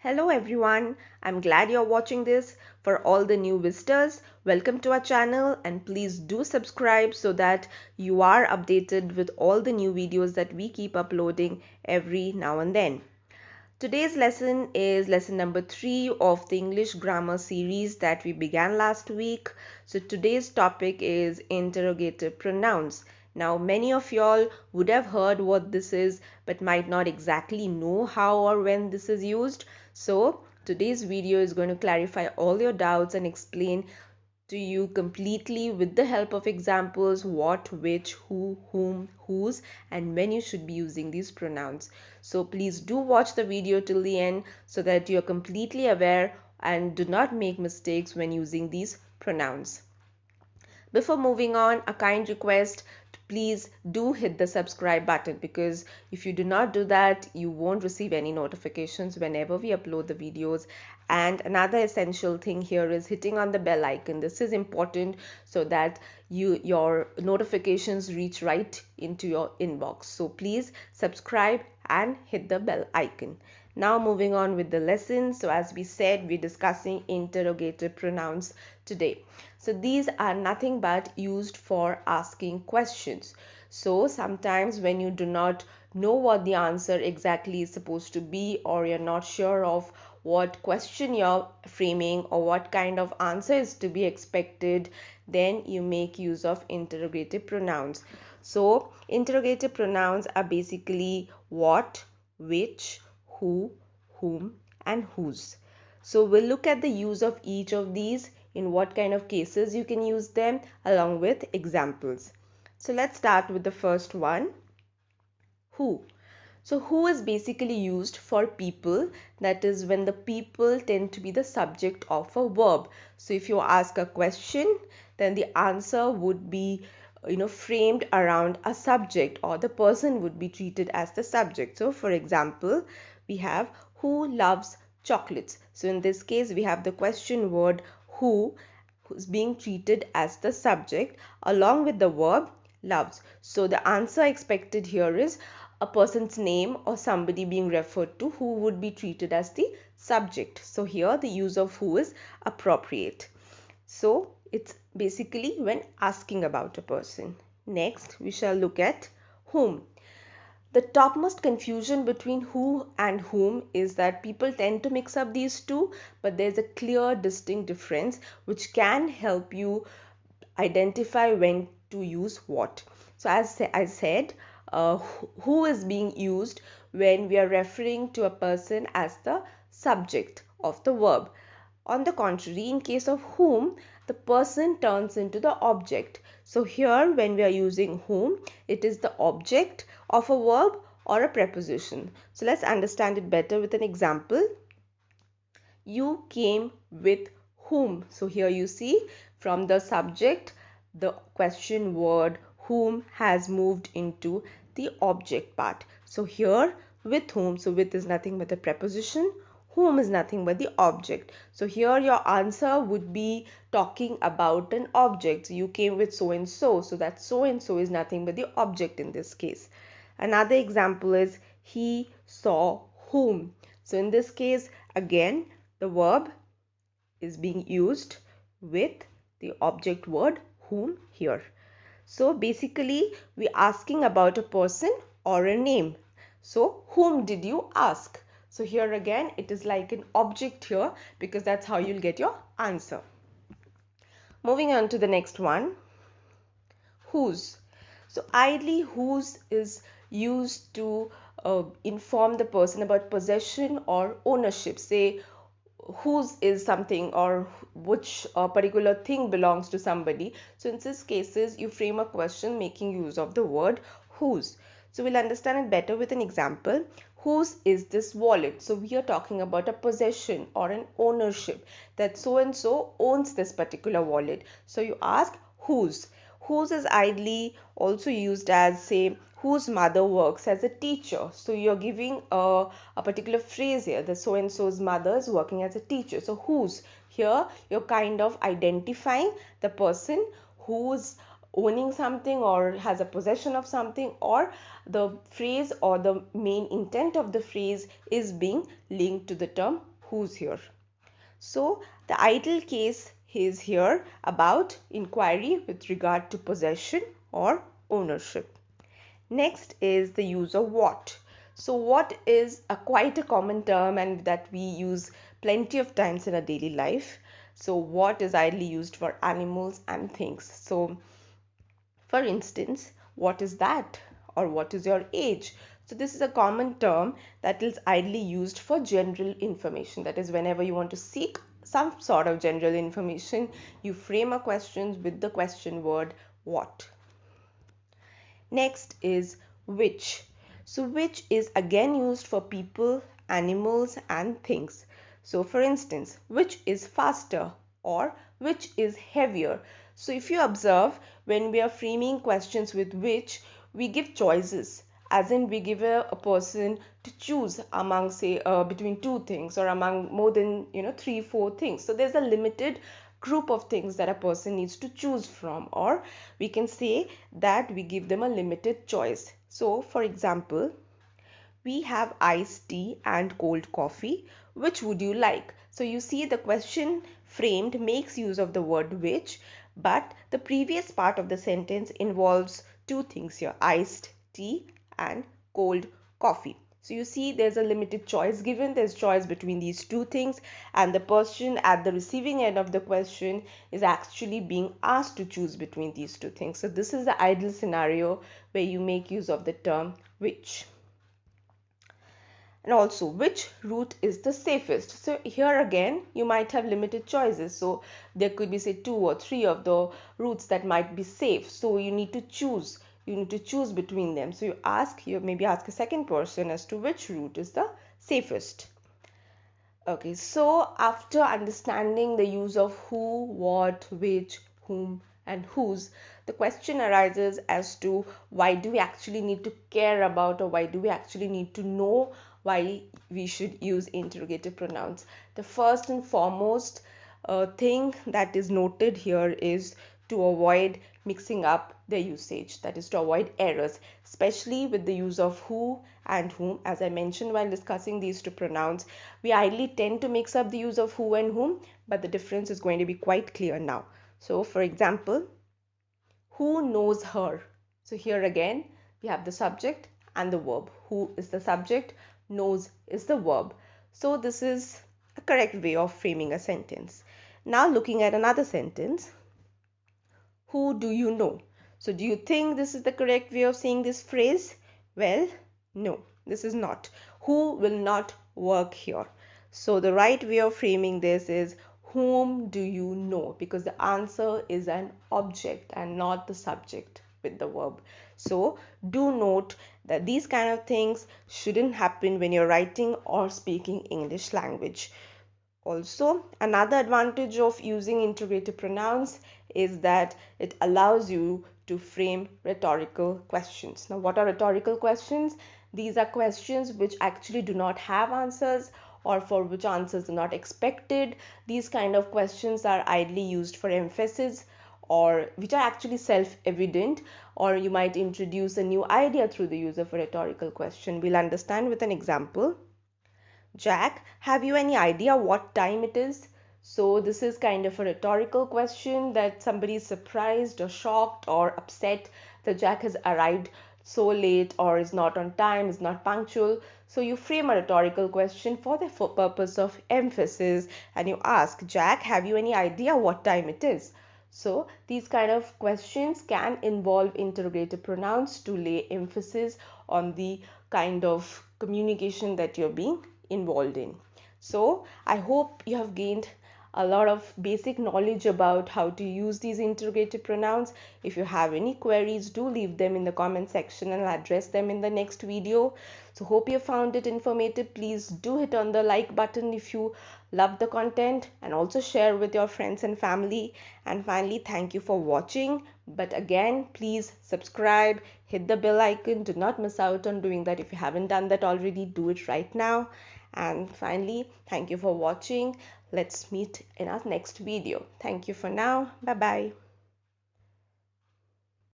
Hello everyone, I'm glad you're watching this. For all the new visitors, welcome to our channel and please do subscribe so that you are updated with all the new videos that we keep uploading every now and then. Today's lesson is lesson number 3 of the English grammar series that we began last week. So today's topic is interrogative pronouns. Now many of y'all would have heard what this is but might not exactly know how or when this is used. So today's video is going to clarify all your doubts and explain to you completely with the help of examples what, which, who, whom, whose, and when you should be using these pronouns. So please do watch the video till the end so that you're completely aware and do not make mistakes when using these pronouns. Before moving on, a kind request to please do hit the subscribe button, because if you do not do that, you won't receive any notifications whenever we upload the videos. And another essential thing here is hitting on the bell icon. This is important so that your notifications reach right into your inbox. So please subscribe and hit the bell icon. Now moving on with the lesson. So as we said, we're discussing interrogative pronouns today. So these are nothing but used for asking questions. So sometimes when you do not know what the answer exactly is supposed to be, or you're not sure of what question you're framing or what kind of answer is to be expected, then you make use of interrogative pronouns. So interrogative pronouns are basically what, which, who, whom, and whose. So we'll look at the use of each of these, in what kind of cases you can use them, along with examples. So let's start with the first one, who. So who is basically used for people, that is when the people tend to be the subject of a verb. So if you ask a question, then the answer would be framed around a subject, or the person would be treated as the subject. So for example, we have who loves chocolates. So in this case we have the question word who's being treated as the subject along with the verb loves. So the answer expected here is a person's name or somebody being referred to who would be treated as the subject. So here the use of who is appropriate. So it's basically when asking about a person. Next, we shall look at whom. The topmost confusion between who and whom is that people tend to mix up these two, but there's a clear, distinct difference which can help you identify when to use what. So as I said, who is being used when we are referring to a person as the subject of the verb. On the contrary, in case of whom, the person turns into the object. So here when we are using whom, it is the object of a verb or a preposition. So let's understand it better with an example. You came with whom. So here you see from the subject, the question word whom has moved into the object part. So here with whom, so with is nothing but the preposition, whom is nothing but the object. So here your answer would be talking about an object. So you came with so and so, so that so and so is nothing but the object in this case. Another example is he saw whom. So in this case, again the verb is being used with the object word whom here. So basically we're asking about a person or a name. So whom did you ask? So here again it is like an object here, because that's how you'll get your answer. Moving on to the next one, whose. So ideally whose is used to inform the person about possession or ownership. Say whose is something, or which particular thing belongs to somebody. So in these cases you frame a question making use of the word whose. So we'll understand it better with an example. Whose is this wallet? So we are talking about a possession or an ownership, that so and so owns this particular wallet. So you ask whose. Whose is ideally also used as, say, whose mother works as a teacher. So you're giving a particular phrase here, the so and so's mother is working as a teacher. So whose, here you're kind of identifying the person who's owning something or has a possession of something, or the phrase or the main intent of the phrase is being linked to the term who's here. So the ideal case is here about inquiry with regard to possession or ownership. Next is the use of what. So what is quite a common term and that we use plenty of times in our daily life. So what is ideally used for animals and things. So for instance, what is that? Or what is your age? So this is a common term that is ideally used for general information. That is, whenever you want to seek some sort of general information, you frame a question with the question word what. Next is which. So which is again used for people, animals and things. So for instance, which is faster or which is heavier. So if you observe, when we are framing questions with which, we give choices, as in we give a person to choose among say between two things or among more than 3-4 things. So there's a limited group of things that a person needs to choose from, or we can say that we give them a limited choice. So for example, we have iced tea and cold coffee. Which would you like? So you see the question framed makes use of the word which, but the previous part of the sentence involves two things here: iced tea and cold coffee. So you see there's a limited choice given. There's choice between these two things, and the person at the receiving end of the question is actually being asked to choose between these two things. So this is the ideal scenario where you make use of the term which. And also, which route is the safest? So here again you might have limited choices, so there could be say 2 or 3 of the routes that might be safe, so you need to choose between them. So you maybe ask a second person as to which route is the safest. Okay, so after understanding the use of who, what, which, whom and whose, the question arises as to why do we actually need to care about, or why do we actually need to know why we should use interrogative pronouns. The first and foremost thing that is noted here is to avoid mixing up their usage, that is to avoid errors, especially with the use of who and whom. As I mentioned while discussing these two pronouns, we ideally tend to mix up the use of who and whom, but the difference is going to be quite clear now. So for example, who knows her? So here again we have the subject and the verb. Who is the subject, knows is the verb. So this is a correct way of framing a sentence. Now looking at another sentence, who do you know? So do you think this is the correct way of saying this phrase? Well, no, this is not. Who will not work here? So the right way of framing this is whom do you know, because the answer is an object and not the subject with the verb. So do note that these kind of things shouldn't happen when you're writing or speaking English language. Also, another advantage of using interrogative pronouns is that it allows you to frame rhetorical questions. Now, what are rhetorical questions? These are questions which actually do not have answers, or for which answers are not expected. These kind of questions are ideally used for emphasis, or which are actually self-evident, or you might introduce a new idea through the use of a rhetorical question. We'll understand with an example. Jack, have you any idea what time it is? So this is kind of a rhetorical question that somebody is surprised or shocked or upset that Jack has arrived so late or is not on time, is not punctual. So you frame a rhetorical question for the purpose of emphasis, and you ask, Jack, have you any idea what time it is? So these kind of questions can involve interrogative pronouns to lay emphasis on the kind of communication that you're being involved in. So I hope you have gained a lot of basic knowledge about how to use these interrogative pronouns. If you have any queries, do leave them in the comment section and I'll address them in the next video. So hope you found it informative. Please do hit on the like button if you love the content, and also share with your friends and family. And finally, thank you for watching. But again, please subscribe, hit the bell icon. Do not miss out on doing that. If you haven't done that already, do it right now. And finally, thank you for watching. Let's meet in our next video. Thank you for now. Bye bye.